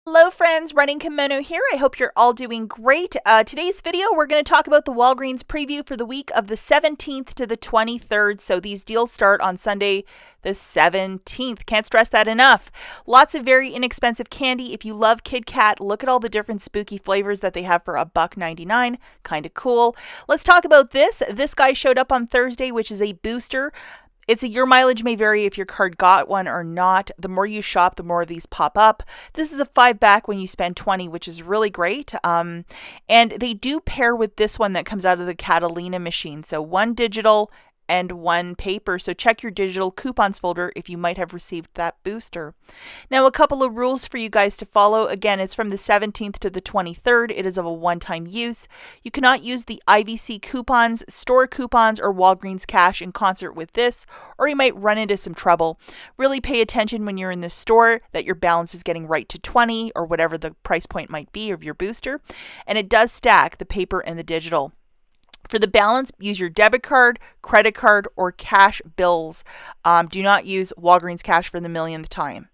Hello friends, Running Kimono here. I hope you're all doing great. Today's video, we're going to talk about the Walgreens preview for the week of the 17th to the 23rd. So these deals start on Sunday the 17th. Can't stress that enough. Lots of very inexpensive candy. If you love Kit Kat, look at all the different spooky flavors that they have for $1.99. Kind of cool. Let's talk about this. This guy showed up on Thursday, which is a booster. Your mileage may vary if your card got one or not. The more you shop, the more of these pop up. This is a 5 back when you spend 20, which is really great. And they do pair with this one that comes out of the Catalina machine. So one digital and one paper. So check your digital coupons folder if you might have received that booster. Now, a couple of rules for you guys to follow. Again, it's from the 17th to the 23rd. It is of a one-time use. You cannot use the IVC coupons, store coupons, or Walgreens cash in concert with this, or you might run into some trouble. Really pay attention when you're in the store that your balance is getting right to 20 or whatever the price point might be of your booster. And it does stack the paper and the digital. For the balance, use your debit card, credit card, or cash bills. Do not use Walgreens cash for the millionth time.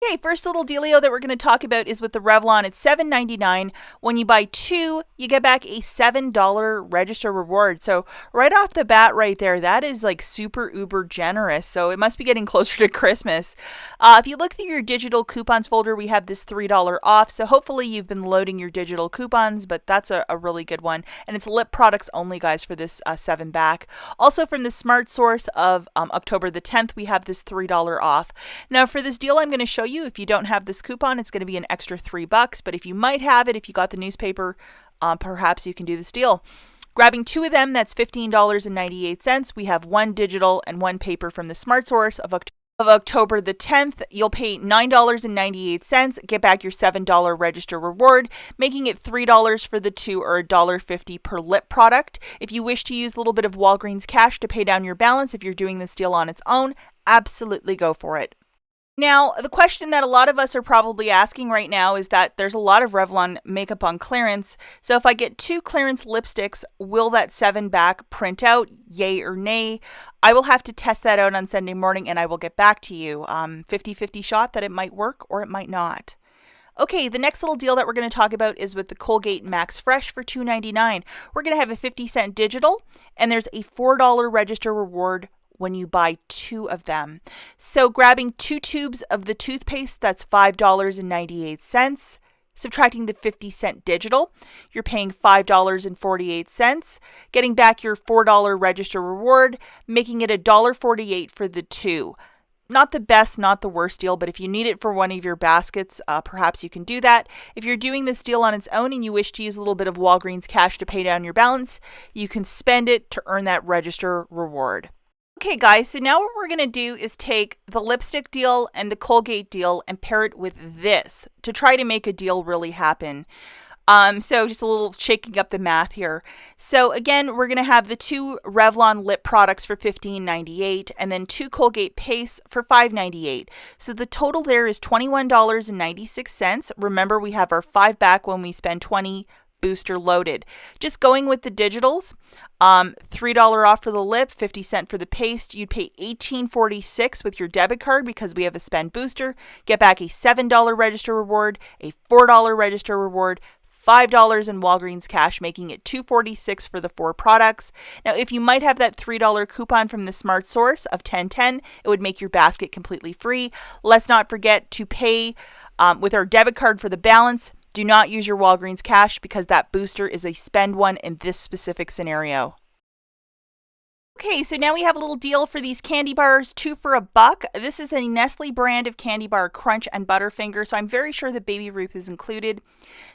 Okay, first little dealio that we're going to talk about is with the Revlon. It's $7.99. When you buy two, you get back a $7 register reward. So right off the bat right there, that is like super uber generous. So it must be getting closer to Christmas. If you look through your digital coupons folder, we have this $3 off. So hopefully you've been loading your digital coupons, but that's a really good one. And it's lip products only, guys, for this 7 back. Also from the Smart Source of October the 10th, we have this $3 off. Now for this deal, I'm going to show you. If you don't have this coupon, it's going to be an extra $3, but if you might have it, if you got the newspaper, perhaps you can do this deal. Grabbing two of them, that's $15.98. We have one digital and one paper from the Smart Source of October the 10th. You'll pay $9.98, get back your $7 register reward, making it $3 for the two or $1.50 per lip product. If you wish to use a little bit of Walgreens cash to pay down your balance, if you're doing this deal on its own, absolutely go for it. Now, the question that a lot of us are probably asking right now is that there's a lot of Revlon makeup on clearance. So if I get two clearance lipsticks, will that 7 back print out? Yay or nay? I will have to test that out on Sunday morning and I will get back to you. 50-50 shot that it might work or it might not. Okay, the next little deal that we're going to talk about is with the Colgate Max Fresh for $2.99. We're going to have a 50-cent digital and there's a $4 register reward when you buy two of them. So grabbing two tubes of the toothpaste, that's $5.98. Subtracting the 50-cent digital, you're paying $5.48. Getting back your $4 register reward, making it $1.48 for the two. Not the best, not the worst deal, but if you need it for one of your baskets, perhaps you can do that. If you're doing this deal on its own and you wish to use a little bit of Walgreens cash to pay down your balance, you can spend it to earn that register reward. Okay guys, so now what we're going to do is take the lipstick deal and the Colgate deal and pair it with this to try to make a deal really happen. So just a little shaking up the math here. So again, we're going to have the two Revlon lip products for $15.98 and then two Colgate pastes for $5.98. So the total there is $21.96. Remember, we have our 5 back when we spend 20 booster loaded. Just going with the digitals, $3 off for the lip, 50 cents for the paste. You'd pay $18.46 with your debit card because we have a spend booster. Get back a $7 register reward, a $4 register reward, $5 in Walgreens cash, making it $2.46 for the 4 products. Now, if you might have that $3 coupon from the Smart Source of $10.10, it would make your basket completely free. Let's not forget to pay with our debit card for the balance. Do not use your Walgreens cash because that booster is a spend one in this specific scenario. Okay, so now we have a little deal for these candy bars, 2 for $1. This is a Nestle brand of candy bar Crunch and Butterfinger, so I'm very sure that Baby Ruth is included.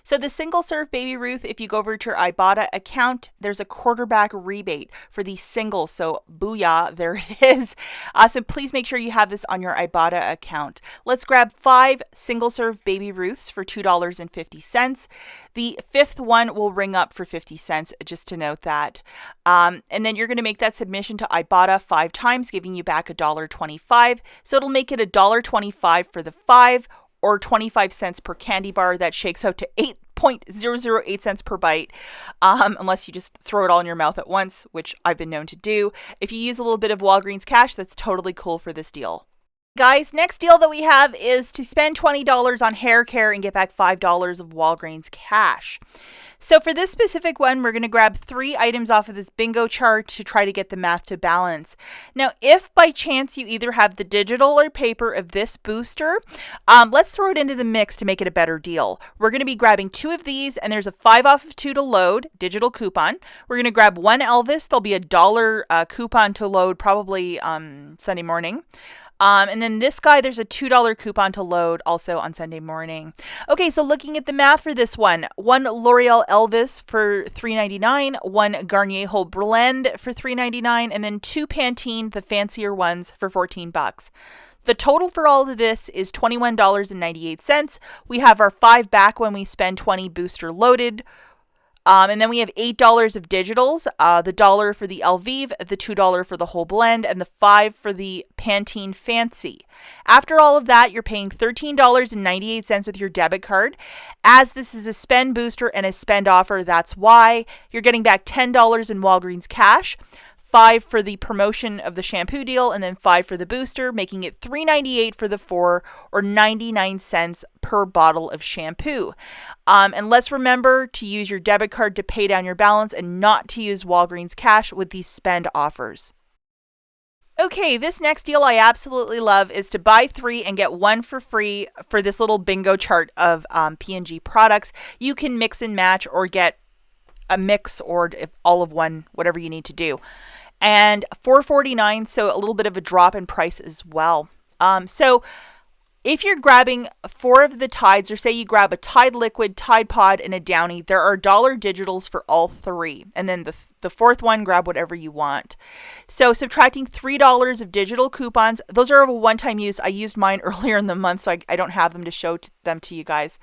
So the single serve Baby Ruth, if you go over to your IBOTTA account, there's a quarterback rebate for these singles. So booyah, there it is. So please make sure you have this on your IBOTTA account. Let's grab 5 single serve Baby Ruths for $2.50. The 5th one will ring up for 50 cents, just to note that. And then you're going to make that submission to IBOTTA 5 times, giving you back $1.25. So it'll make it $1.25 for the 5 or 25 cents per candy bar. That shakes out to 8.008 cents per bite, unless you just throw it all in your mouth at once, which I've been known to do. If you use a little bit of Walgreens cash, that's totally cool for this deal. Guys, next deal that we have is to spend $20 on hair care and get back $5 of Walgreens cash. So for this specific one, we're going to grab 3 items off of this bingo chart to try to get the math to balance. Now, if by chance you either have the digital or paper of this booster, let's throw it into the mix to make it a better deal. We're going to be grabbing 2 of these, and there's a 5 off of 2 to load, digital coupon. We're going to grab 1 Elvis. There'll be a $1 coupon to load probably Sunday morning. And then this guy, there's a $2 coupon to load also on Sunday morning. Okay, so looking at the math for this one, 1 L'Oreal Elvis for $3.99, 1 Garnier Whole Blend for $3.99, and then 2 Pantene, the fancier ones, for $14. The total for all of this is $21.98. We have our 5 back when we spend 20 booster loaded. And then we have $8 of digitals, the $1 for the Elvive, the $2 for the whole blend, and the $5 for the Pantene Fancy. After all of that, you're paying $13.98 with your debit card. As this is a spend booster and a spend offer, that's why you're getting back $10 in Walgreens cash. 5 for the promotion of the shampoo deal, and then 5 for the booster, making it $3.98 for the 4, or 99 cents per bottle of shampoo. And let's remember to use your debit card to pay down your balance and not to use Walgreens cash with these spend offers. Okay, this next deal I absolutely love is to buy 3 and get 1 for free for this little bingo chart of P&G products. You can mix and match or get a mix or if all of one, whatever you need to do. And $4.49, so a little bit of a drop in price as well. So if you're grabbing 4 of the Tides, or say you grab a Tide Liquid, Tide Pod, and a Downy, there are $1 digitals for all 3. And then the 4th one, grab whatever you want. So subtracting $3 of digital coupons, those are of a one-time use. I used mine earlier in the month, so I don't have them to show them to you guys.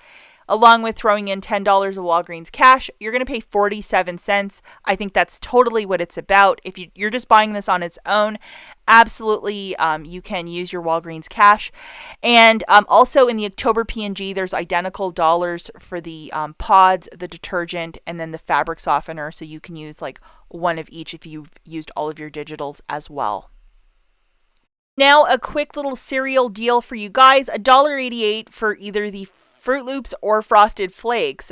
Along with throwing in $10 of Walgreens cash, you're going to pay 47 cents. I think that's totally what it's about. If you're just buying this on its own, absolutely you can use your Walgreens cash. And also in the October P&G, there's identical dollars for the pods, the detergent, and then the fabric softener. So you can use like one of each if you've used all of your digitals as well. Now a quick little cereal deal for you guys, $1.88 for either the Fruit Loops or Frosted Flakes.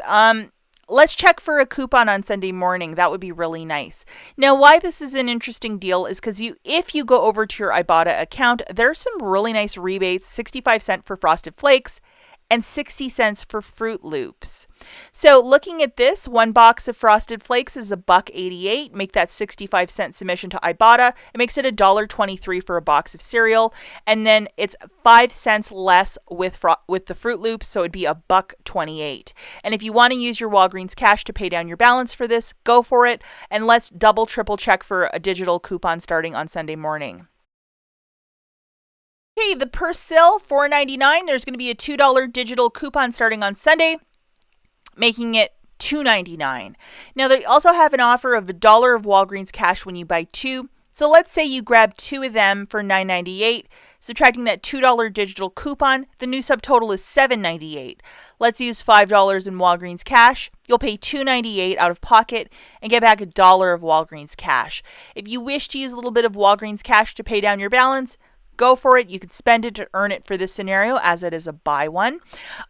Let's check for a coupon on Sunday morning. That would be really nice. Now, why this is an interesting deal is because if you go over to your IBOTTA account, there's some really nice rebates, 65 cents for Frosted Flakes and 60 cents for Fruit Loops. So looking at this, 1 box of Frosted Flakes is $1.88. Make that 65-cent submission to IBOTTA. It makes it $1.23 for a box of cereal. And then it's 5 cents less with the Fruit Loops, so it'd be $1.28. And if you want to use your Walgreens cash to pay down your balance for this, go for it. And let's double, triple check for a digital coupon starting on Sunday morning. Okay, the Persil, $4.99. There's going to be a $2 digital coupon starting on Sunday, making it $2.99. Now, they also have an offer of $1 of Walgreens cash when you buy 2. So let's say you grab 2 of them for $9.98. Subtracting that $2 digital coupon, the new subtotal is $7.98. Let's use $5 in Walgreens cash. You'll pay $2.98 out of pocket and get back $1 of Walgreens cash. If you wish to use a little bit of Walgreens cash to pay down your balance, go for it. You could spend it to earn it for this scenario, as it is a buy one.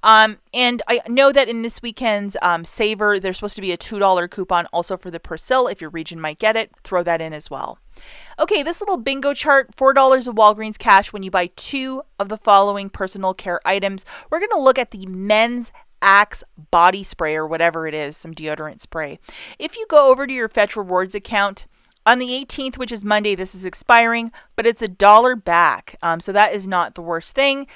And I know that in this weekend's Savor, there's supposed to be a $2 coupon also for the Persil. If your region might get it, throw that in as well. Okay, this little bingo chart, $4 of Walgreens cash when you buy 2 of the following personal care items. We're going to look at the men's Axe body spray, or whatever it is, some deodorant spray. If you go over to your Fetch Rewards account, on the 18th, which is Monday, this is expiring, but it's $1 back. So that is not the worst thing.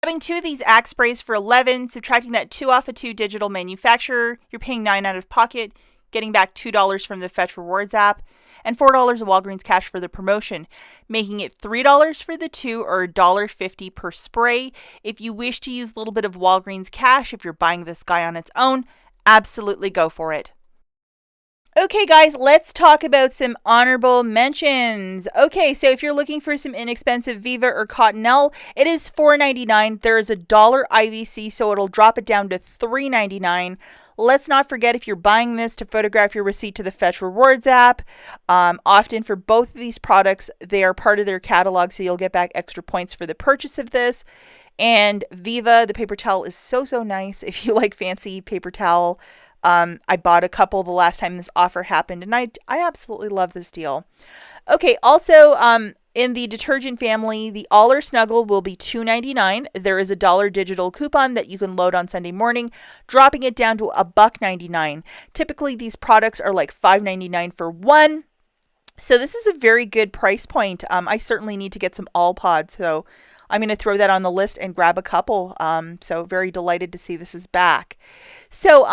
Having 2 of these Axe sprays for $11, subtracting that 2 off a 2 digital manufacturer, you're paying $9 out of pocket, getting back $2 from the Fetch Rewards app, and $4 of Walgreens cash for the promotion, making it $3 for the 2, or $1.50 per spray. If you wish to use a little bit of Walgreens cash, if you're buying this guy on its own, absolutely go for it. Okay, guys, let's talk about some honorable mentions. Okay, so if you're looking for some inexpensive Viva or Cottonelle, it is $4.99. There is $1 IVC, so it'll drop it down to $3.99. Let's not forget, if you're buying this, to photograph your receipt to the Fetch Rewards app. Often for both of these products, they are part of their catalog, so you'll get back extra points for the purchase of this. And Viva, the paper towel, is so, so nice if you like fancy paper towel. I bought a couple the last time this offer happened, and I absolutely love this deal. Okay, also, in the detergent family, the All or Snuggle will be $2.99. There is $1 digital coupon that you can load on Sunday morning, dropping it down to $1.99. Typically, these products are like $5.99 for one. So this is a very good price point. I certainly need to get some All Pods, so I'm going to throw that on the list and grab a couple. So very delighted to see this is back. So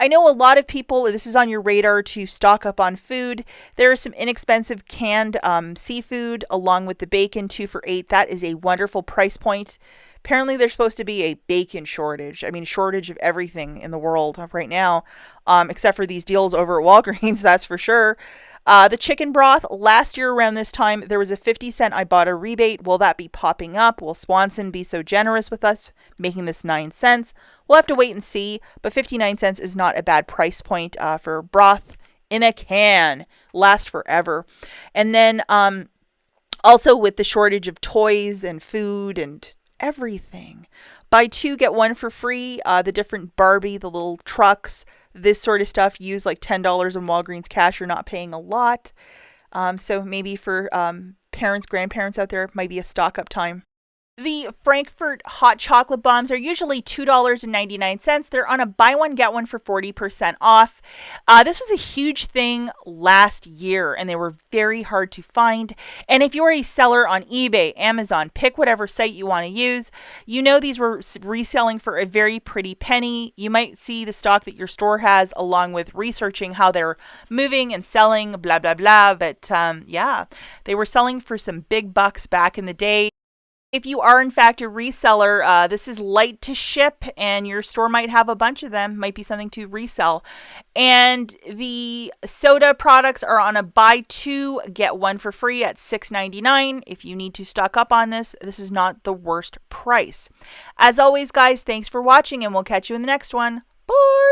I know a lot of people, this is on your radar to stock up on food. There is some inexpensive canned seafood along with the bacon, 2 for $8. That is a wonderful price point. Apparently, there's supposed to be a bacon shortage. I mean, shortage of everything in the world right now, except for these deals over at Walgreens, that's for sure. The chicken broth, last year around this time, there was a 50-cent IBOTTA rebate. Will that be popping up? Will Swanson be so generous with us, making this 9 cents? We'll have to wait and see, but 59 cents is not a bad price point for broth in a can. Last forever. And then also with the shortage of toys and food and everything, buy 2, get 1 for free. The different Barbie, the little trucks, this sort of stuff, use like $10 in Walgreens cash. You're not paying a lot. So maybe for parents, grandparents out there, it might be a stock up time. The Frankfurt hot chocolate bombs are usually $2.99. They're on a buy one, get one for 40% off. This was a huge thing last year, and they were very hard to find. And if you're a seller on eBay, Amazon, pick whatever site you want to use, you know these were reselling for a very pretty penny. You might see the stock that your store has along with researching how they're moving and selling, blah, blah, blah. But yeah, they were selling for some big bucks back in the day. If you are, in fact, a reseller, this is light to ship, and your store might have a bunch of them. Might be something to resell. And the soda products are on a buy 2, get 1 for free at $6.99. If you need to stock up on this, this is not the worst price. As always, guys, thanks for watching, and we'll catch you in the next one. Bye!